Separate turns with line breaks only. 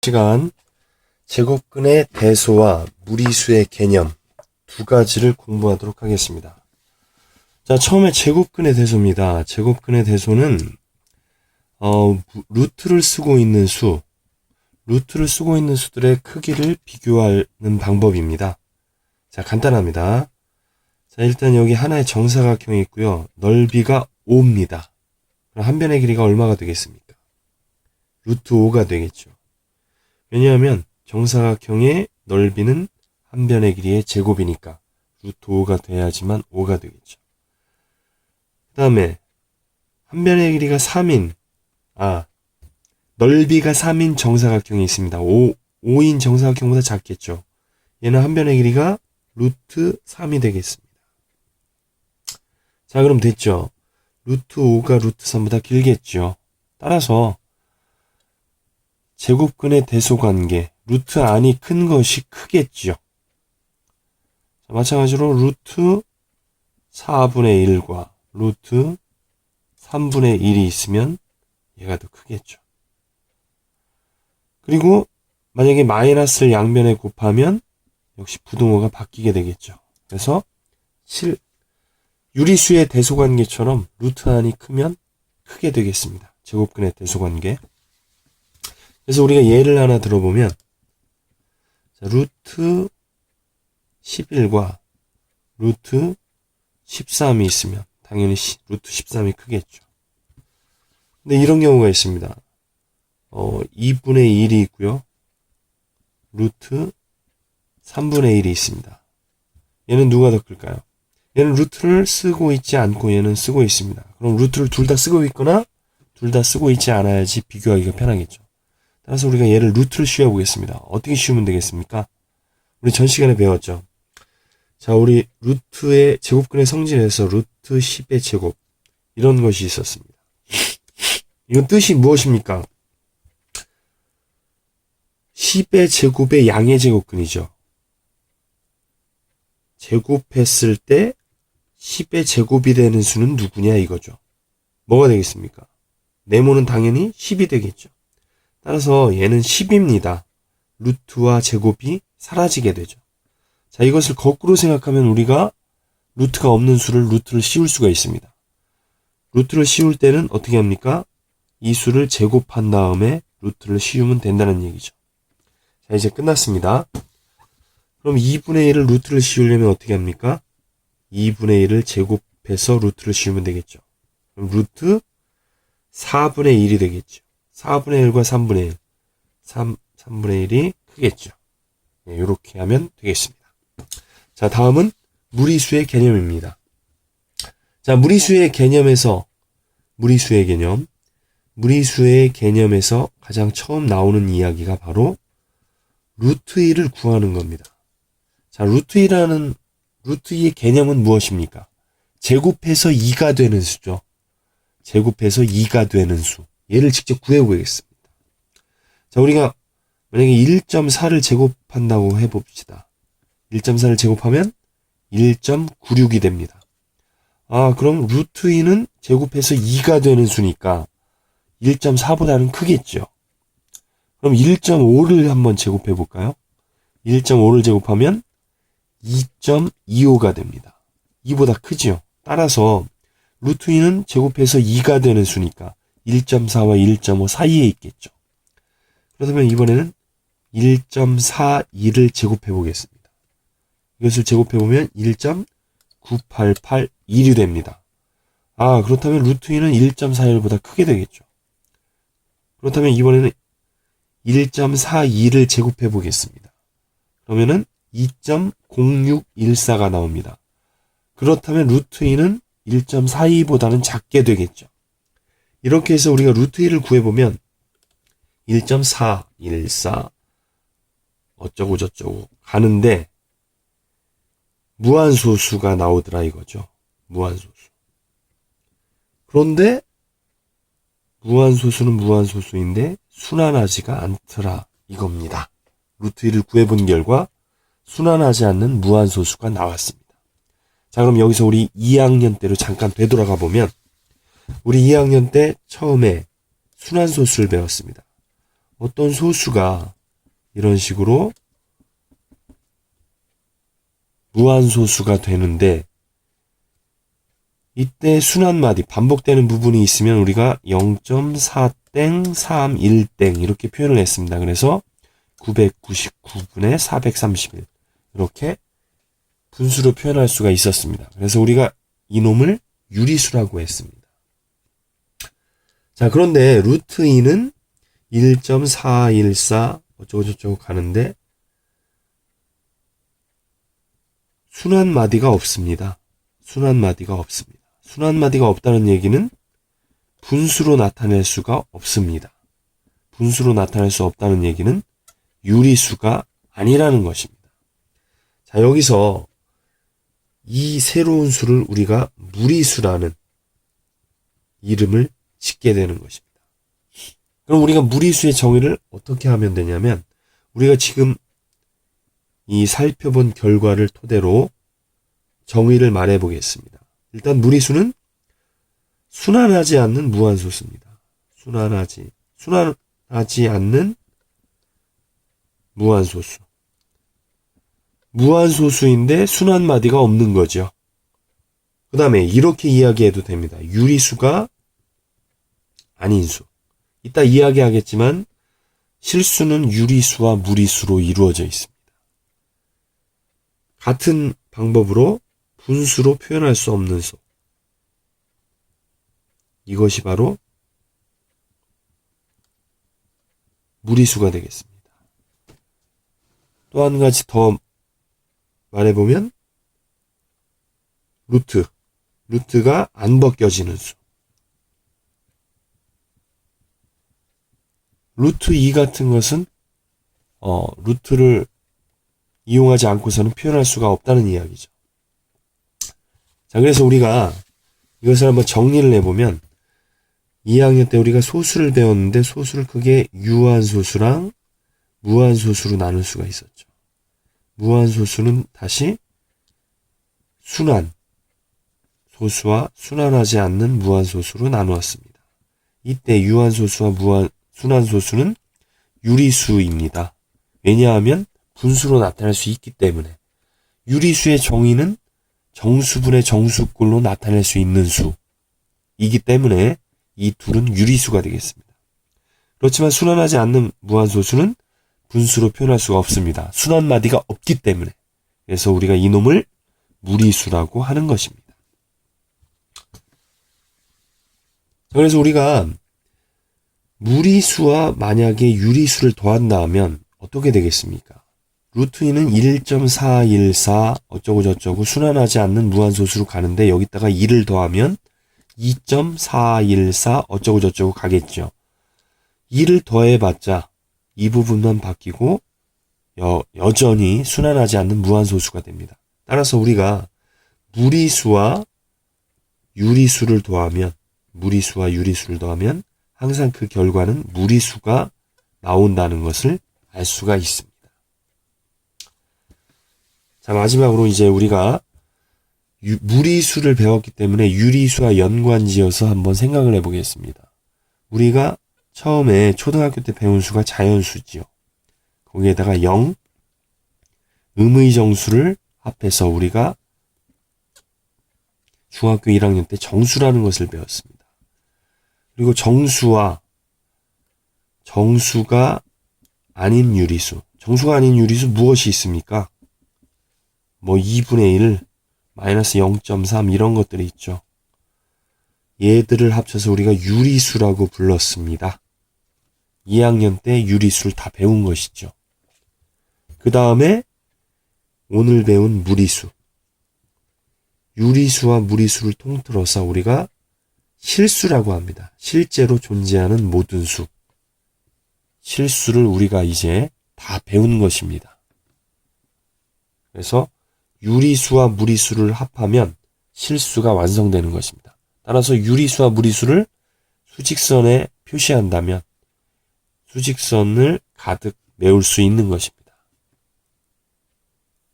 시간 제곱근의 대소와 무리수의 개념 두 가지를 공부하도록 하겠습니다. 자, 처음에 제곱근의 대소입니다. 제곱근의 대소는 루트를 쓰고 있는 수들의 크기를 비교하는 방법입니다. 자, 간단합니다. 자, 일단 여기 하나의 정사각형이 있고요. 넓이가 5입니다. 그럼 한 변의 길이가 얼마가 되겠습니까? 루트 5가 되겠죠. 왜냐하면 정사각형의 넓이는 한 변의 길이의 제곱이니까 루트 5가 돼야지만 5가 되겠죠. 그 다음에 한 변의 길이가 3인 넓이가 3인 정사각형이 있습니다. 5인 정사각형보다 작겠죠. 얘는 한 변의 길이가 루트 3이 되겠습니다. 자, 그럼 됐죠. 루트 5가 루트 3보다 길겠죠. 따라서 제곱근의 대소관계, 루트 안이 큰 것이 크겠죠. 자, 마찬가지로 루트 4분의 1과 루트 3분의 1이 있으면 얘가 더 크겠죠. 그리고 만약에 마이너스를 양변에 곱하면 역시 부등호가 바뀌게 되겠죠. 그래서 유리수의 대소관계처럼 루트 안이 크면 크게 되겠습니다. 제곱근의 대소관계. 그래서 우리가 예를 하나 들어보면 루트 11과 루트 13이 있으면 당연히 루트 13이 크겠죠. 근데 이런 경우가 있습니다. 2분의 1이 있고요. 루트 3분의 1이 있습니다. 얘는 누가 더 클까요? 얘는 루트를 쓰고 있지 않고 얘는 쓰고 있습니다. 그럼 루트를 둘 다 쓰고 있거나 둘 다 쓰고 있지 않아야지 비교하기가 편하겠죠. 따라서 우리가 얘를 루트를 씌워보겠습니다. 어떻게 씌우면 되겠습니까? 우리 전 시간에 배웠죠. 자, 우리 루트의 제곱근의 성질에서 루트 10의 제곱 이런 것이 있었습니다. 이건 뜻이 무엇입니까? 10의 제곱의 양의 제곱근이죠. 제곱했을 때 10의 제곱이 되는 수는 누구냐 이거죠. 뭐가 되겠습니까? 네모는 당연히 10이 되겠죠. 따라서 얘는 10입니다. 루트와 제곱이 사라지게 되죠. 자, 이것을 거꾸로 생각하면 우리가 루트가 없는 수를 루트를 씌울 수가 있습니다. 루트를 씌울 때는 어떻게 합니까? 이 수를 제곱한 다음에 루트를 씌우면 된다는 얘기죠. 자, 이제 끝났습니다. 그럼 2분의 1을 루트를 씌우려면 어떻게 합니까? 2분의 1을 제곱해서 루트를 씌우면 되겠죠. 그럼 루트 4분의 1이 되겠죠. 4분의 1과 3분의 1. 3분의 1이 크겠죠. 네, 이렇게 하면 되겠습니다. 자, 다음은 무리수의 개념입니다. 자, 무리수의 개념에서 가장 처음 나오는 이야기가 바로 루트 2를 구하는 겁니다. 자, 루트 2의 개념은 무엇입니까? 제곱해서 2가 되는 수죠. 제곱해서 2가 되는 수. 얘를 직접 구해보겠습니다. 자, 우리가 만약에 1.4를 제곱한다고 해봅시다. 1.4를 제곱하면 1.96이 됩니다. 그럼 루트 2는 제곱해서 2가 되는 수니까 1.4보다는 크겠죠. 그럼 1.5를 한번 제곱해볼까요? 1.5를 제곱하면 2.25가 됩니다. 2보다 크지요. 따라서 루트 2는 제곱해서 2가 되는 수니까 1.4와 1.5 사이에 있겠죠. 그렇다면 이번에는 1.42를 제곱해보겠습니다. 이것을 제곱해보면 1.9881이 됩니다. 그렇다면 루트 2는 1.41보다 크게 되겠죠. 그렇다면 이번에는 1.42를 제곱해보겠습니다. 그러면은 2.0614가 나옵니다. 그렇다면 루트 2는 1.42보다는 작게 되겠죠. 이렇게 해서 우리가 루트 2를 구해보면 1.414 어쩌고 저쩌고 가는데 무한소수가 나오더라 이거죠. 무한소수. 그런데 무한소수는 무한소수인데 순환하지가 않더라 이겁니다. 루트 2를 구해본 결과 순환하지 않는 무한소수가 나왔습니다. 자, 그럼 여기서 우리 2학년 때로 잠깐 되돌아가 보면 우리 2학년 때 처음에 순환소수를 배웠습니다. 어떤 소수가 이런 식으로 무한소수가 되는데, 이때 순환마디 반복되는 부분이 있으면 우리가 0.4땡 31땡 이렇게 표현을 했습니다. 그래서 999분의 431 이렇게 분수로 표현할 수가 있었습니다. 그래서 우리가 이놈을 유리수라고 했습니다. 자, 그런데 루트 2는 1.414 어쩌고저쩌고 가는데 순환마디가 없습니다. 순환마디가 없습니다. 순환마디가 없다는 얘기는 분수로 나타낼 수가 없습니다. 분수로 나타낼 수 없다는 얘기는 유리수가 아니라는 것입니다. 자, 여기서 이 새로운 수를 우리가 무리수라는 이름을 짓게 되는 것입니다. 그럼 우리가 무리수의 정의를 어떻게 하면 되냐면, 우리가 지금 이 살펴본 결과를 토대로 정의를 말해 보겠습니다. 일단 무리수는 순환하지 않는 무한소수입니다. 순환하지 않는 무한소수. 무한소수인데 순환마디가 없는 거죠. 그 다음에 이렇게 이야기해도 됩니다. 유리수가 아닌 수. 이따 이야기하겠지만 실수는 유리수와 무리수로 이루어져 있습니다. 같은 방법으로 분수로 표현할 수 없는 수. 이것이 바로 무리수가 되겠습니다. 또 한 가지 더 말해보면 루트가 안 벗겨지는 수. 루트 2 같은 것은 루트를 이용하지 않고서는 표현할 수가 없다는 이야기죠. 자, 그래서 우리가 이것을 한번 정리를 해보면 2학년 때 우리가 소수를 배웠는데 소수를 크게 유한소수랑 무한소수로 나눌 수가 있었죠. 무한소수는 다시 소수와 순환하지 않는 무한소수로 나누었습니다. 이때 유한소수와 순환소수는 유리수입니다. 왜냐하면 분수로 나타날 수 있기 때문에. 유리수의 정의는 정수분의 정수꼴로 나타낼 수 있는 수이기 때문에 이 둘은 유리수가 되겠습니다. 그렇지만 순환하지 않는 무한소수는 분수로 표현할 수가 없습니다. 순환마디가 없기 때문에. 그래서 우리가 이놈을 무리수라고 하는 것입니다. 그래서 우리가 무리수와 만약에 유리수를 더한다 하면 어떻게 되겠습니까? 루트 2는 1.414 어쩌고저쩌고 순환하지 않는 무한소수로 가는데 여기다가 2를 더하면 2.414 어쩌고저쩌고 가겠죠. 2를 더해봤자 이 부분만 바뀌고 여전히 순환하지 않는 무한소수가 됩니다. 따라서 우리가 무리수와 유리수를 더하면 항상 그 결과는 무리수가 나온다는 것을 알 수가 있습니다. 자, 마지막으로 이제 우리가 무리수를 배웠기 때문에 유리수와 연관지어서 한번 생각을 해보겠습니다. 우리가 처음에 초등학교 때 배운 수가 자연수지요. 거기에다가 0, 음의정수를 합해서 우리가 중학교 1학년 때 정수라는 것을 배웠습니다. 그리고 정수가 아닌 유리수. 정수가 아닌 유리수 무엇이 있습니까? 2분의 1, 마이너스 0.3 이런 것들이 있죠. 얘들을 합쳐서 우리가 유리수라고 불렀습니다. 2학년 때 유리수를 다 배운 것이죠. 그 다음에 오늘 배운 무리수. 유리수와 무리수를 통틀어서 우리가 실수라고 합니다. 실제로 존재하는 모든 수. 실수를 우리가 이제 다 배운 것입니다. 그래서 유리수와 무리수를 합하면 실수가 완성되는 것입니다. 따라서 유리수와 무리수를 수직선에 표시한다면 수직선을 가득 메울 수 있는 것입니다.